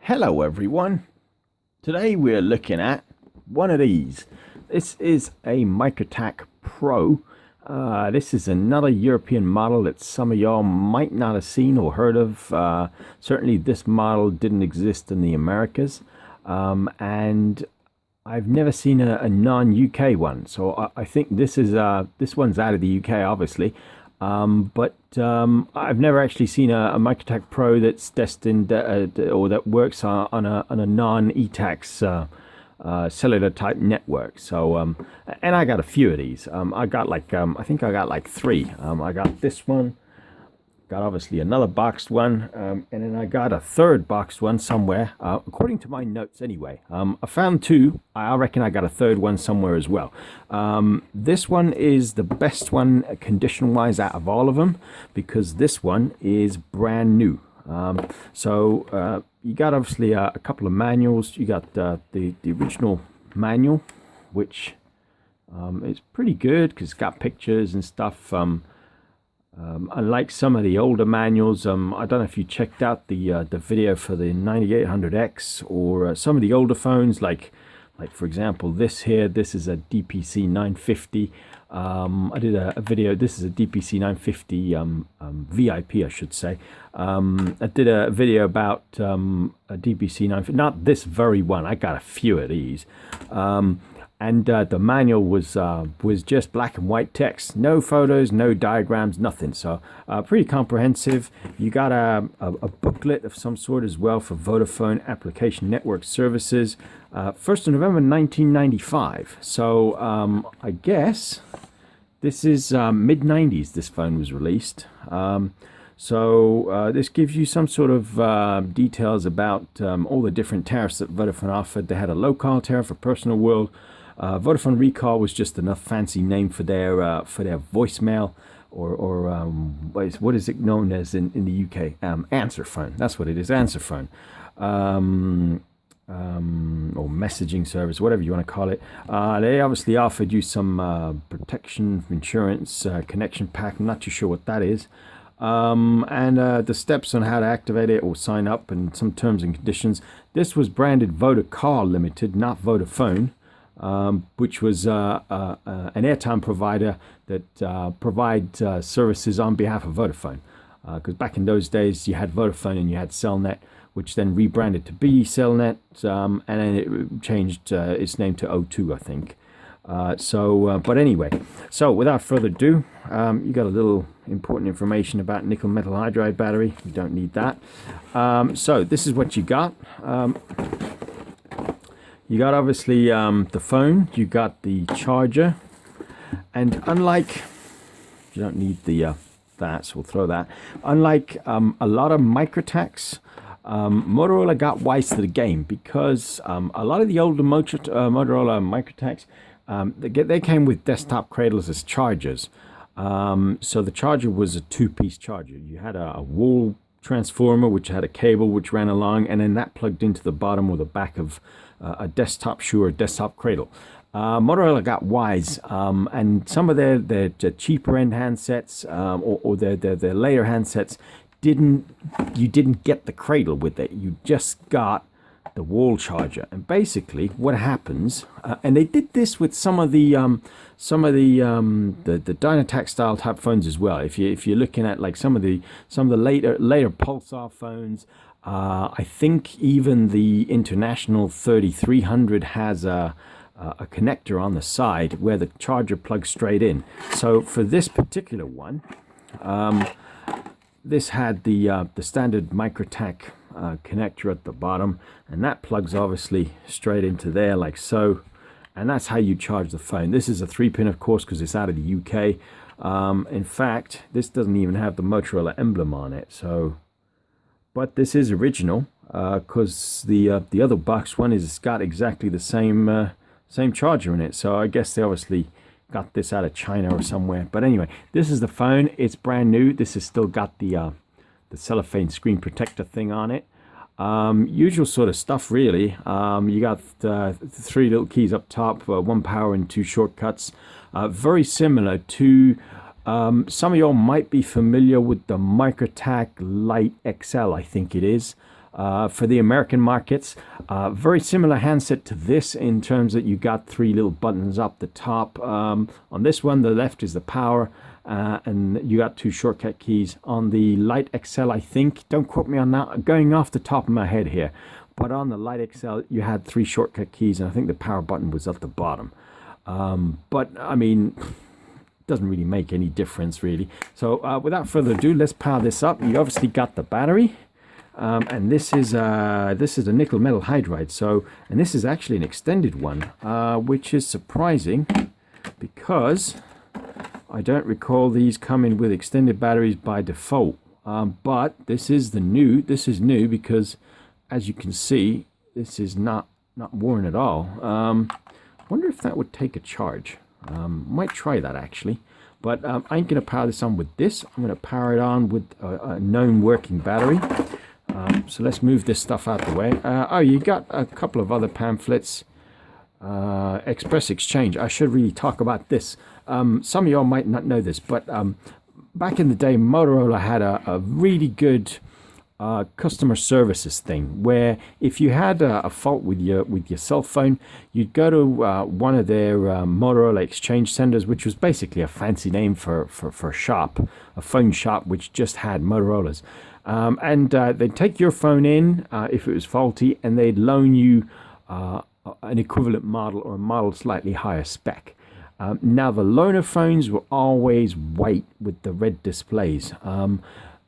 Hello everyone. Today we're looking at one of these. This is a MicroTAC Pro. This is another European model that some of y'all might not have seen or heard of. Certainly this model didn't exist in the Americas. And I've never seen a non-UK one. So I think this one's out of the UK obviously. But I've never actually seen a MicroTAC Pro that's destined or that works on a non-ETACS cellular type network. So and I got a few of these. I got like I think I got like three. I got this one, got obviously another boxed one, and then I got a third boxed one somewhere, according to my notes anyway. I found two. I reckon I got a third one somewhere as well. This one is the best one condition wise out of all of them, because this one is brand new. So you got obviously a couple of manuals. You got the original manual, which is pretty good because it's got pictures and stuff. Unlike some of the older manuals, I don't know if you checked out the video for the 9800X or some of the older phones, like for example this here. This is a DPC 950. I did a video. This is a DPC 950 VIP, I should say. I did a video about a DPC 950, not this very one. I got a few of these. And the manual was just black and white text, no photos, no diagrams, nothing. So pretty comprehensive. You got a booklet of some sort as well for Vodafone Application Network Services. 1st of November 1995. So I guess this is mid-90s this phone was released. So this gives you some sort of details about all the different tariffs that Vodafone offered. They had a low-call tariff, a personal world. Vodafone Recall was just enough fancy name for their voicemail, or what is it known as in the UK? Answer phone. That's what it is, answer phone. Or messaging service, whatever you want to call it. They obviously offered you some protection, insurance, connection pack. I'm not too sure what that is. And the steps on how to activate it or sign up and some terms and conditions. This was branded Vodacall Limited, not Vodafone. Which was an airtime provider that provides services on behalf of Vodafone. Because back in those days, you had Vodafone and you had Cellnet, which then rebranded to be Cellnet, and then it changed its name to O2, I think. But anyway, so without further ado, you got a little important information about nickel metal hydride battery. You don't need that. So this is what you got. You got obviously the phone, you got the charger, and unlike, you don't need the that, so we'll throw that. Unlike a lot of MicroTACs, Motorola got wise to the game, because a lot of the older Motorola MicroTACs, they came with desktop cradles as chargers. So the charger was a two-piece charger. You had a wall transformer which had a cable which ran along, and then that plugged into the bottom or the back of a desktop shoe or desktop cradle. Motorola got wise, and some of their cheaper end handsets or their later handsets you didn't get the cradle with it. You just got the wall charger. And basically what happens, and they did this with some of the Dynatac style type phones as well. If you're looking at like some of the later Pulsar phones, I think even the International 3300 has a connector on the side where the charger plugs straight in. So for this particular one, this had the standard MicroTAC connector at the bottom, and that plugs obviously straight into there like so, and that's how you charge the phone. This is a 3-pin, of course, because it's out of the UK. In fact, this doesn't even have the Motorola emblem on it, so. But this is original, because the other box one is got exactly the same charger in it. So I guess they obviously got this out of China or somewhere. But anyway, this is the phone. It's brand new. This has still got the cellophane screen protector thing on it. Usual sort of stuff, really. You got 3 little keys up top, 1 power and 2 shortcuts. Very similar to. Some of y'all might be familiar with the MicroTAC Lite XL, I think it is. for the American markets. Very similar handset to this in terms that you got 3 little buttons up the top. On this one, the left is the power, and you got 2 shortcut keys. On the Lite XL, I think, don't quote me on that, I'm going off the top of my head here, but on the Lite XL, you had 3 shortcut keys, and I think the power button was at the bottom. But I mean, doesn't really make any difference really. So without further ado, let's power this up. You obviously got the battery, and this is a nickel metal hydride. So, and this is actually an extended one, which is surprising because I don't recall these coming with extended batteries by default. But this is new because, as you can see, this is not worn at all. Wonder if that would take a charge. Might try that actually, but I ain't gonna power this on with this. I'm gonna power it on with a known working battery. So let's move this stuff out the way. Oh, you got a couple of other pamphlets. Express Exchange. I should really talk about this. Some of y'all might not know this, but back in the day, Motorola had a really good customer services thing, where if you had a fault with your cell phone, you'd go to one of their Motorola Exchange centers, which was basically a fancy name for a shop, a phone shop which just had Motorola's, and they'd take your phone in if it was faulty, and they'd loan you an equivalent model or a model slightly higher spec. Now the loaner phones were always white with the red displays.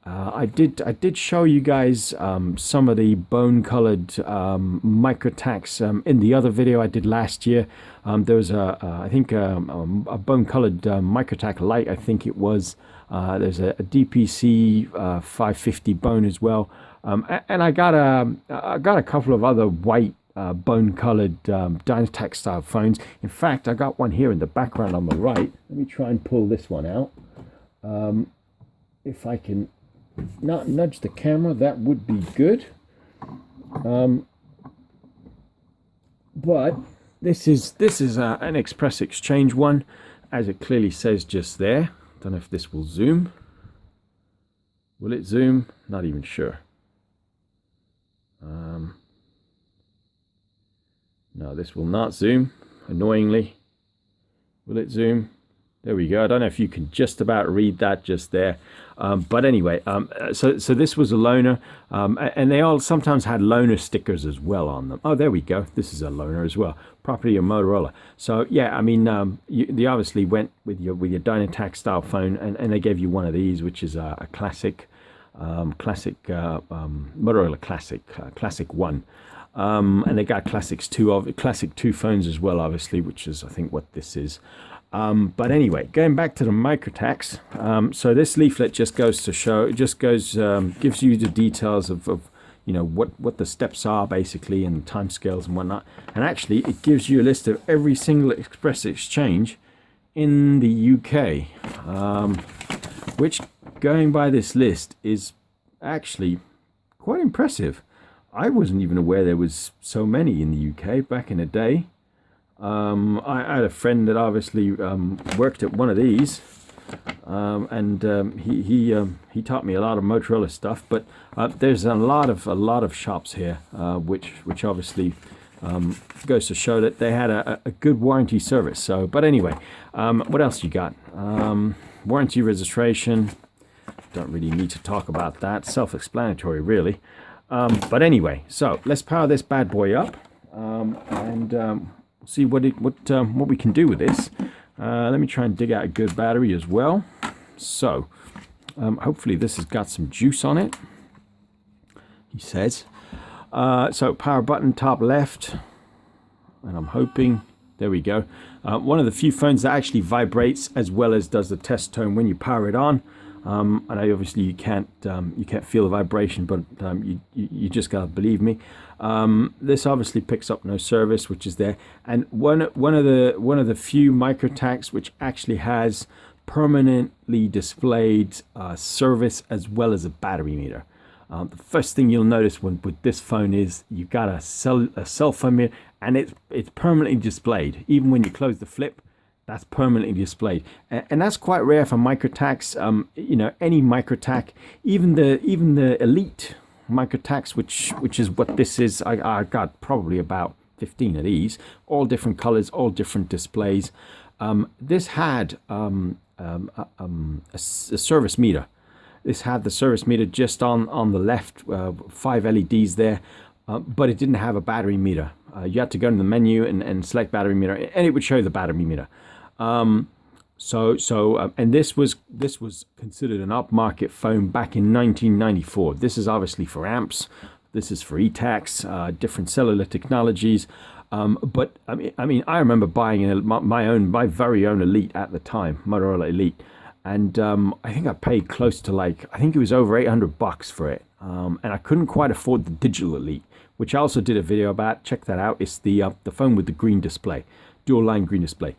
I did show you guys some of the bone-colored MicroTACs in the other video I did last year. There was I think a bone-colored MicroTAC Lite, I think it was. There's a DPC 550 bone as well, and I got a couple of other white bone-colored Dynatac style phones. In fact, I got one here in the background on the right. Let me try and pull this one out. If I can not nudge the camera, that would be good. But this is an Express Exchange one, as it clearly says just there. Don't know if this will zoom. Will it zoom? Not even sure. No, this will not zoom, annoyingly. Will it zoom? There we go. I don't know if you can just about read that just there. But anyway, so this was a loaner, and they all sometimes had loaner stickers as well on them. Oh, there we go. This is a loaner as well, property of Motorola. So yeah, I mean, they obviously went with your Dynatac style phone, and they gave you one of these, which is a classic, Motorola Classic 1. And they got Classic 2 phones as well, obviously, which is I think what this is. But anyway, going back to the MicroTACs, so this leaflet just goes to show, gives you the details of you know what the steps are basically, and timescales and whatnot. And actually, it gives you a list of every single Express Exchange in the UK, which, going by this list, is actually quite impressive. I wasn't even aware there was so many in the UK back in the day. I had a friend that obviously worked at one of these, and he taught me a lot of Motorola stuff. But there's a lot of shops here, which obviously goes to show that they had a good warranty service. So, but anyway, what else you got? Warranty registration. Don't really need to talk about that. Self-explanatory, really. But anyway, so let's power this bad boy up, and see what we can do with this. Let me try and dig out a good battery as well. So hopefully this has got some juice on it, he says. So power button top left, and I'm hoping, there we go. One of the few phones that actually vibrates as well as does the test tone when you power it on. And obviously you can't feel the vibration, but you just gotta believe me. This obviously picks up no service, which is there, and one of the few MicroTACs which actually has permanently displayed service as well as a battery meter. The first thing you'll notice with this phone is you've got a cell phone meter, and it's permanently displayed. Even when you close the flip, that's permanently displayed, and that's quite rare for MicroTACs. You know, any MicroTAC, even the Elite MicroTACs, which is what this is. I got probably about 15 of these, all different colors, all different displays. This had a service meter. This had the service meter just on the left, 5 LEDs there, but it didn't have a battery meter. You had to go to the menu and select battery meter, and it would show the battery meter. And this was considered an upmarket phone back in 1994. This is obviously for amps. This is for ETACS, different cellular technologies. But I remember buying my very own Elite at the time, Motorola Elite, and I think I paid close to I think it was over $800 for it. And I couldn't quite afford the digital Elite, which I also did a video about. Check that out. It's the phone with the green display, dual line green display.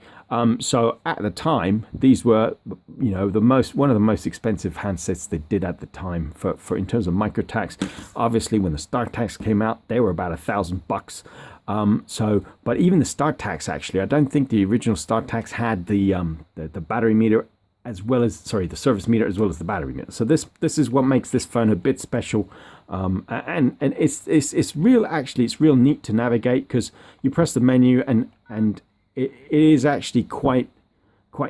So at the time, these were, one of the most expensive handsets they did at the time for in terms of MicroTACs. Obviously, when the StarTACs came out, they were about $1,000. But even the StarTACs, actually, I don't think the original StarTACs had the battery meter as well as, the service meter as well as the battery meter. So this is what makes this phone a bit special. And it's real neat to navigate, because you press the menu and it is actually quite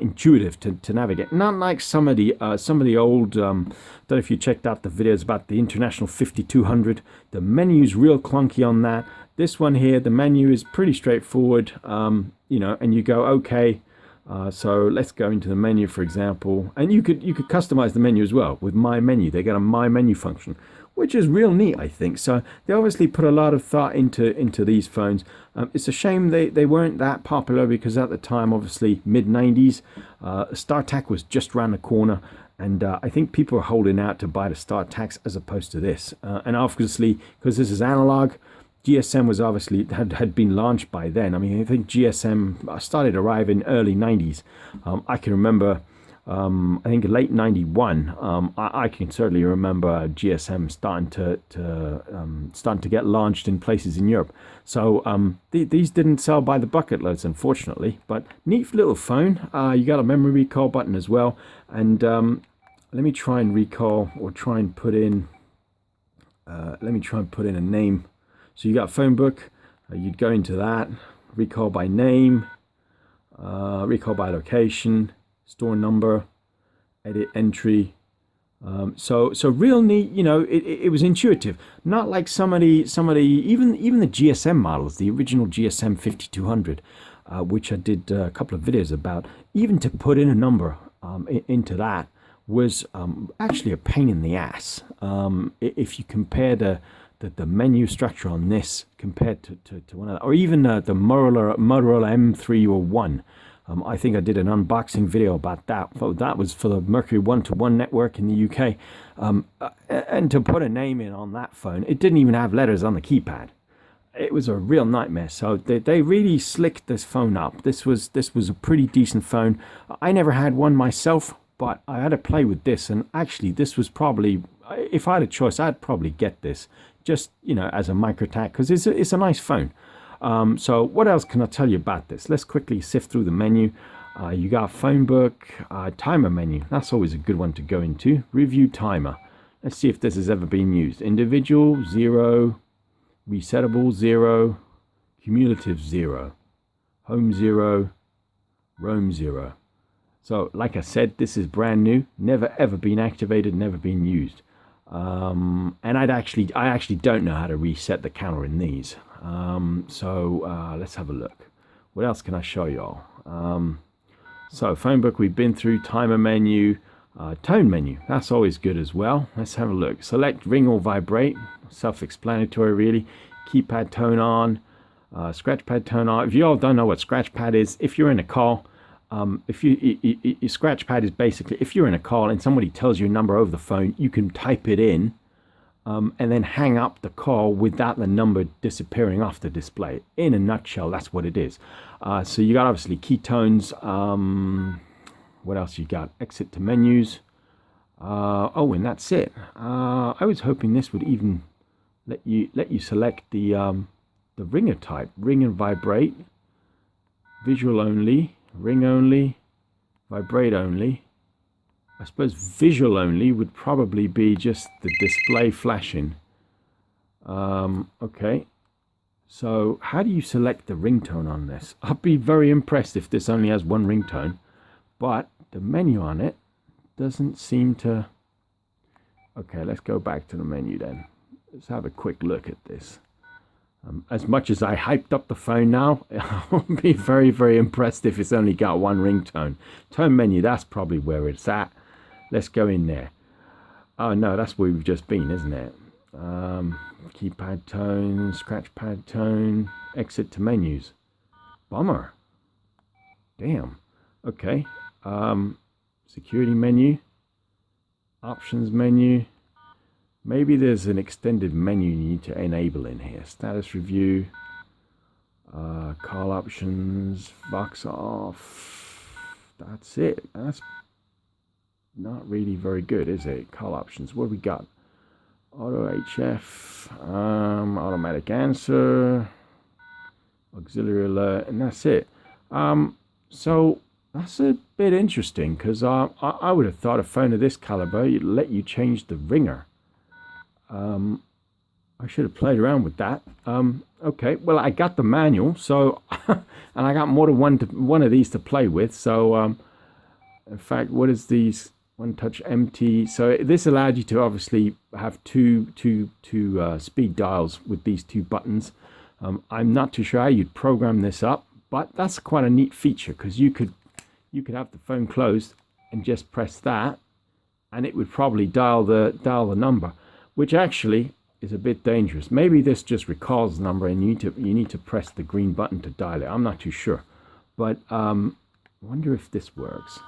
intuitive to navigate. Not like some of the old, don't know if you checked out the videos about the International 5200. The menu's real clunky on that. This one here, the menu is pretty straightforward, and you go, okay, so let's go into the menu, for example, and you could customize the menu as well with My Menu. They got a My Menu function, which is real neat, I think. So they obviously put a lot of thought into these phones. It's a shame they weren't that popular, because at the time, obviously mid-90s, StarTAC was just around the corner, and I think people were holding out to buy the StarTACs as opposed to this. And obviously, because this is analog, GSM was obviously had been launched by then. I mean, I think GSM started arriving early 90s. I can remember, I think late 91. I can certainly remember GSM starting to get launched in places in Europe. So these didn't sell by the bucket loads, unfortunately. But neat little phone. You got a memory recall button as well. And let me try and recall, or try and put in. Let me try and put in a name. So you got phone book, you'd go into that, recall by name, recall by location, store number, edit entry. So real neat, it was intuitive. Not like some of the even the GSM models, the original GSM 5200, which I did a couple of videos about. Even to put in a number into that was actually a pain in the ass. If you compare the menu structure on this compared to one of the, or even the Motorola M301. I think I did an unboxing video about that. That was for the Mercury 1-to-1 network in the UK. And to put a name in on that phone, it didn't even have letters on the keypad. It was a real nightmare. So they really slicked this phone up. This was a pretty decent phone. I never had one myself, but I had to play with this. And actually, this was probably, if I had a choice, I'd probably get this. Just, as a MicroTAC, because it's a nice phone. So what else can I tell you about this? Let's quickly sift through the menu. You got phone book, timer menu. That's always a good one to go into. Review timer. Let's see if this has ever been used. Individual, 0. Resettable, 0. Cumulative, 0. Home, 0. Roam, 0. So, like I said, this is brand new. Never ever been activated, never been used. And I actually don't know how to reset the counter in these. So let's have a look. What else can I show y'all? So phone book we've been through, timer menu, tone menu. That's always good as well. Let's have a look. Select ring or vibrate. Self-explanatory really. Keypad tone on, scratch pad tone on. If you all don't know what scratch pad is, if you're in a call, your scratch pad is basically, if you're in a call and somebody tells you a number over the phone, you can type it in and then hang up the call without the number disappearing off the display. In a nutshell, that's what it is. So you got obviously keytones. What else you got? Exit to menus. Oh, and that's it. I was hoping this would even let you select the ringer type, ring and vibrate, visual only, ring only, vibrate only. I suppose visual only would probably be just the display flashing. Okay. So how do you select the ringtone on this? I'd be very impressed if this only has one ringtone, but the menu on it doesn't seem to... Okay, let's go back to the menu then. Let's have a quick look at this. As much as I hyped up the phone now, I'll be very, very impressed if it's only got one ringtone. Tone menu, that's probably where it's at. Let's go in there. Oh no, that's where we've just been, isn't it? Keypad tone, scratch pad tone, exit to menus. Bummer. Damn. Okay. Security menu, options menu. Maybe there's an extended menu you need to enable in here. Status review, call options, Vox off. That's it. That's not really very good, is it? Call options. What do we got? Auto HF, automatic answer, auxiliary alert, and that's it. So that's a bit interesting because I would have thought a phone of this caliber, you'd let you change the ringer. I should have played around with that. Okay, well, I got the manual, so and I got more than one of these to play with. So in fact, what is these? One touch MT. So this allowed you to obviously have two speed dials with these two buttons. I'm not too sure how you'd program this up, but that's quite a neat feature because you could have the phone closed and just press that, and it would probably dial the number, which actually is a bit dangerous. Maybe this just recalls the number and you need to press the green button to dial it. I'm not too sure, but I wonder if this works.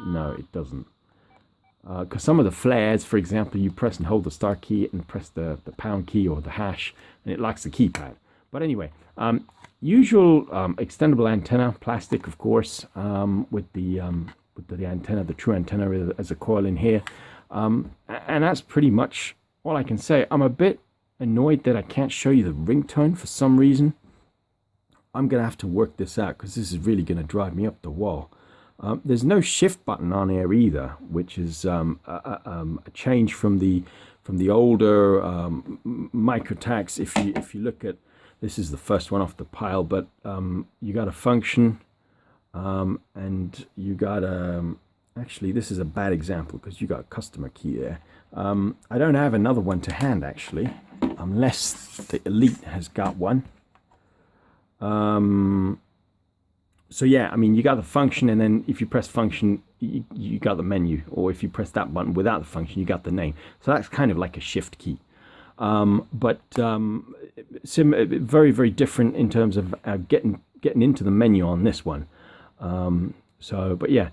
No, it doesn't. Because some of the flares, for example, you press and hold the start key and press the pound key or the hash, and it locks the keypad. But anyway, usual extendable antenna, plastic, of course, with the antenna, the true antenna as a coil in here. And that's pretty much all I can say. I'm a bit annoyed that I can't show you the ringtone for some reason. I'm going to have to work this out because this is really going to drive me up the wall. There's no shift button on here either, which is a change from the older MicroTACs. If you look at, this is the first one off the pile, but you got a function, and you got actually this is a bad example because you got a customer key there. I don't have another one to hand actually, unless the Elite has got one. So yeah, I mean, you got the function, and then if you press function, you got the menu, or if you press that button without the function, you got the name. So that's kind of like a shift key, but very, very different in terms of getting into the menu on this one. But yeah,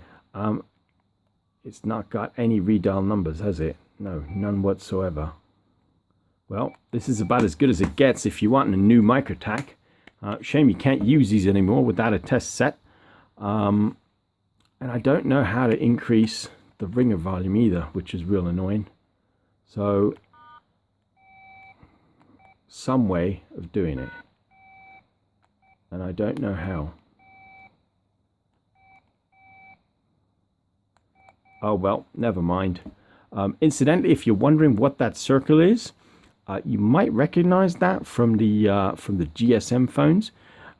it's not got any redial numbers, has it? No, none whatsoever. Well, this is about as good as it gets if you want a new MicroTAC. Shame you can't use these anymore without a test set. And I don't know how to increase the ringer volume either, which is real annoying. So, some way of doing it. And I don't know how. Oh well, never mind. Incidentally, if you're wondering what that circle is, you might recognize that from the GSM phones.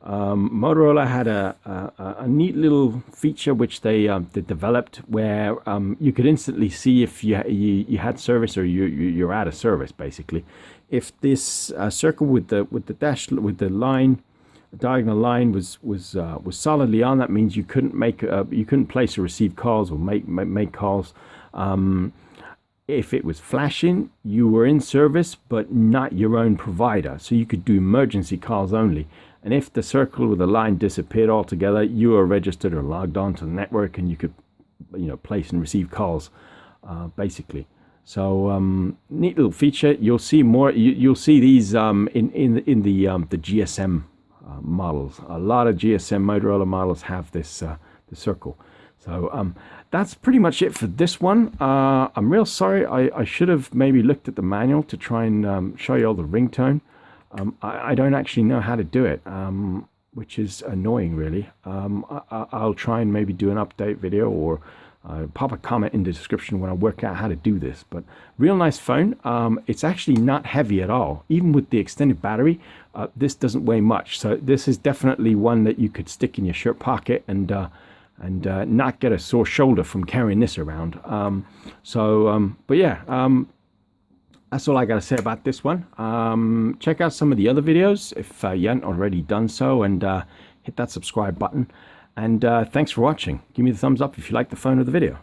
Motorola had a neat little feature which they developed where you could instantly see if you had service or you're out of service. Basically, if this circle with the line, diagonal line was solidly on, that means you couldn't place or receive calls or make calls. If it was flashing, you were in service, but not your own provider. So you could do emergency calls only. And if the circle with the line disappeared altogether, you were registered or logged on to the network, and you could, place and receive calls, basically. So neat little feature. You'll see more. You'll see these in the GSM models. A lot of GSM Motorola models have this the circle. So that's pretty much it for this one. I'm real sorry. I should have maybe looked at the manual to try and show you all the ringtone. I don't actually know how to do it, which is annoying, really. I'll try and maybe do an update video or pop a comment in the description when I work out how to do this. But real nice phone. It's actually not heavy at all. Even with the extended battery, this doesn't weigh much. So this is definitely one that you could stick in your shirt pocket and not get a sore shoulder from carrying this around. But yeah, that's all I got to say about this one. Check out some of the other videos if you haven't already done so, and hit that subscribe button. And thanks for watching. Give me the thumbs up if you like the phone or the video.